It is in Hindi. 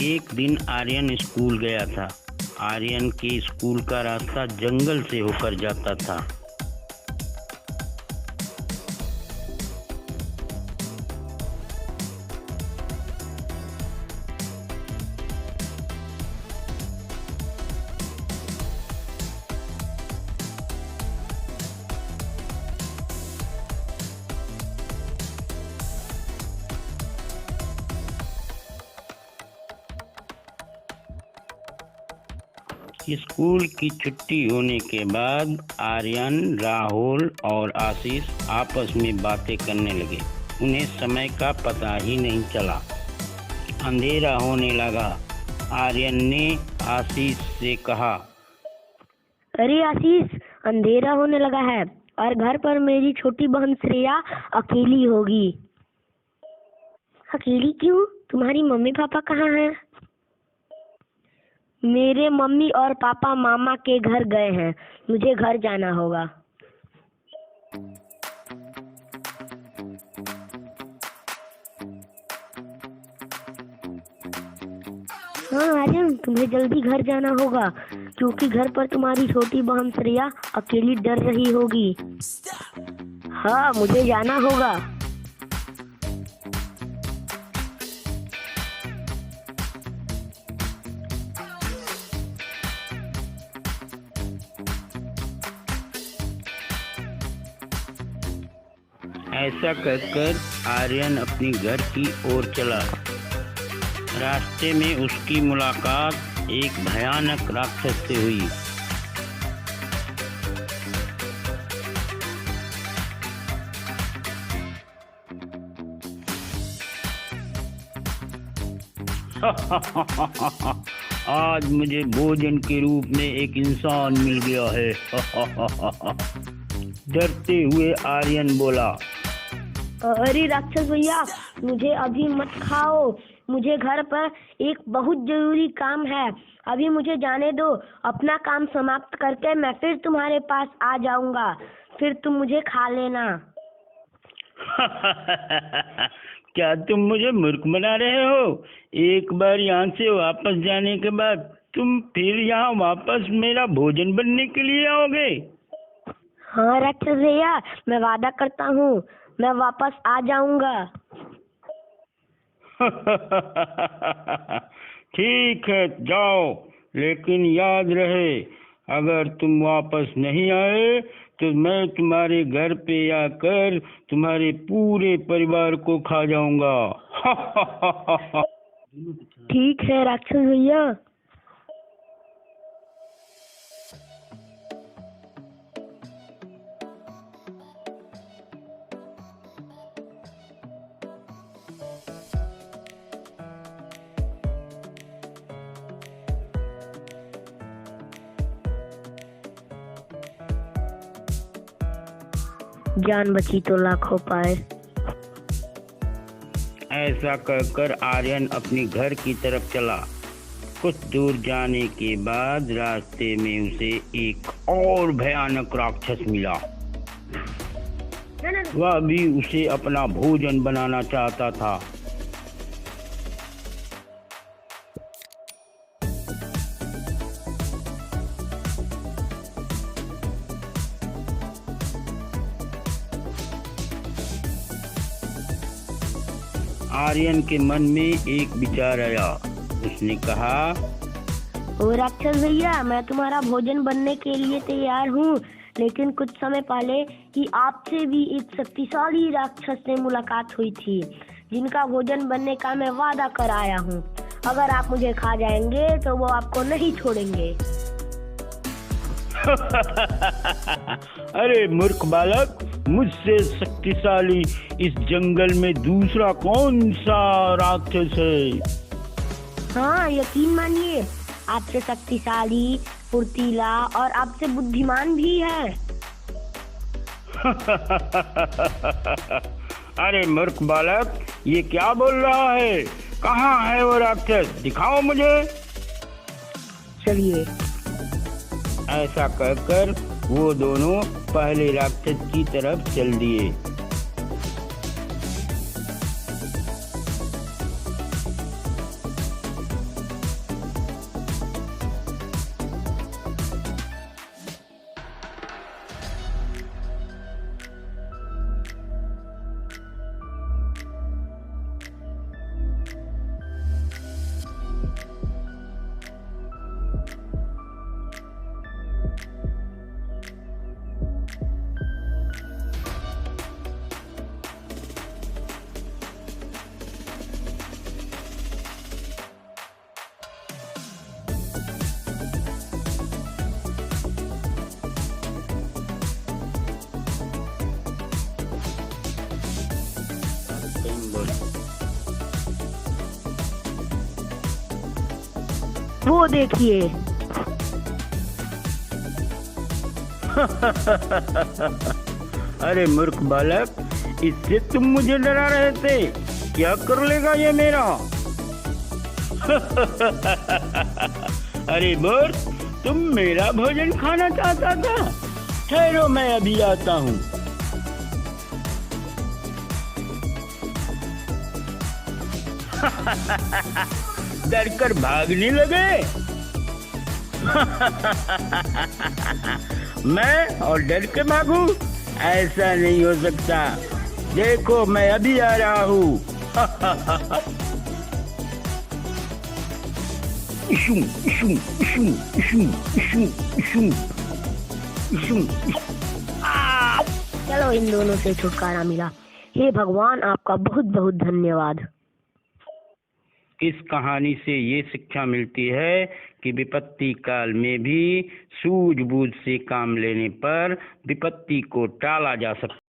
एक दिन आर्यन स्कूल गया था। आर्यन के स्कूल का रास्ता जंगल से होकर जाता था। स्कूल की छुट्टी होने के बाद आर्यन, राहुल और आशीष आपस में बातें करने लगे। उन्हें समय का पता ही नहीं चला। अंधेरा होने लगा। आर्यन ने आशीष से कहा, अरे आशीष, अंधेरा होने लगा है और घर पर मेरी छोटी बहन श्रेया अकेली होगी। अकेली क्यों? तुम्हारी मम्मी पापा कहाँ हैं? मेरे मम्मी और पापा मामा के घर गए हैं। मुझे घर जाना होगा। हाँ आर्यन, तुम्हें जल्दी घर जाना होगा क्योंकि घर पर तुम्हारी छोटी बहन श्रेया अकेली डर रही होगी। हाँ, मुझे जाना होगा। ऐसा कहकर आर्यन अपने घर की ओर चला। रास्ते में उसकी मुलाकात एक भयानक राक्षस से हुई। आज मुझे भोजन के रूप में एक इंसान मिल गया है। डरते हुए आर्यन बोला, अरे राक्षस भैया, मुझे अभी मत खाओ। मुझे घर पर एक बहुत जरूरी काम है। अभी मुझे जाने दो। अपना काम समाप्त करके मैं फिर तुम्हारे पास आ जाऊंगा। फिर तुम मुझे खा लेना। क्या तुम मुझे मूर्ख बना रहे हो? एक बार यहाँ से वापस जाने के बाद तुम फिर यहाँ वापस मेरा भोजन बनने के लिए आओगे? हाँ राक्षस भैया, मैं वादा करता हूँ, मैं वापस आ जाऊंगा। ठीक है, जाओ, लेकिन याद रहे, अगर तुम वापस नहीं आए तो मैं तुम्हारे घर पे आकर तुम्हारे पूरे परिवार को खा जाऊंगा। ठीक है राक्षस भैया। जान बची तो लाखों पाए। ऐसा कहकर आर्यन अपने घर की तरफ चला। कुछ दूर जाने के बाद रास्ते में उसे एक और भयानक राक्षस मिला। वह भी उसे अपना भोजन बनाना चाहता था। आर्यन के मन में एक विचार आया। उसने कहा, ओ राक्षस भैया, मैं तुम्हारा भोजन बनने के लिए तैयार हूँ, लेकिन कुछ समय पहले ही आपसे भी एक शक्तिशाली राक्षस से मुलाकात हुई थी, जिनका भोजन बनने का मैं वादा कर आया हूँ। अगर आप मुझे खा जाएंगे तो वो आपको नहीं छोड़ेंगे। अरे मूर्ख बालक, मुझसे शक्तिशाली इस जंगल में दूसरा कौन सा राक्षस है? हाँ, यकीन मानिए, आपसे शक्तिशाली, फुर्तीला और आपसे बुद्धिमान भी है। अरे मूर्ख बालक, ये क्या बोल रहा है? कहाँ है वो राक्षस? दिखाओ मुझे। चलिए। ऐसा कहकर वो दोनों पहले राक्षस की तरफ चल दिए। वो देखिए। अरे मूर्ख बालक, इससे तुम मुझे डरा रहे थे। क्या कर लेगा ये मेरा? अरे मूर्ख, तुम मेरा भोजन खाना चाहता था? ठहरो, मैं अभी आता हूँ। डरकर भागने लगे? मैं और डर के भागूं? ऐसा नहीं हो सकता। देखो, मैं अभी आ रहा हूँ। Issue, issue, issue, issue, issue, issue, issue. चलो, इन दोनों से छुटकारा मिला। हे भगवान, आपका बहुत बहुत धन्यवाद। इस कहानी से ये शिक्षा मिलती है कि विपत्ति काल में भी सूझबूझ से काम लेने पर विपत्ति को टाला जा सकता है।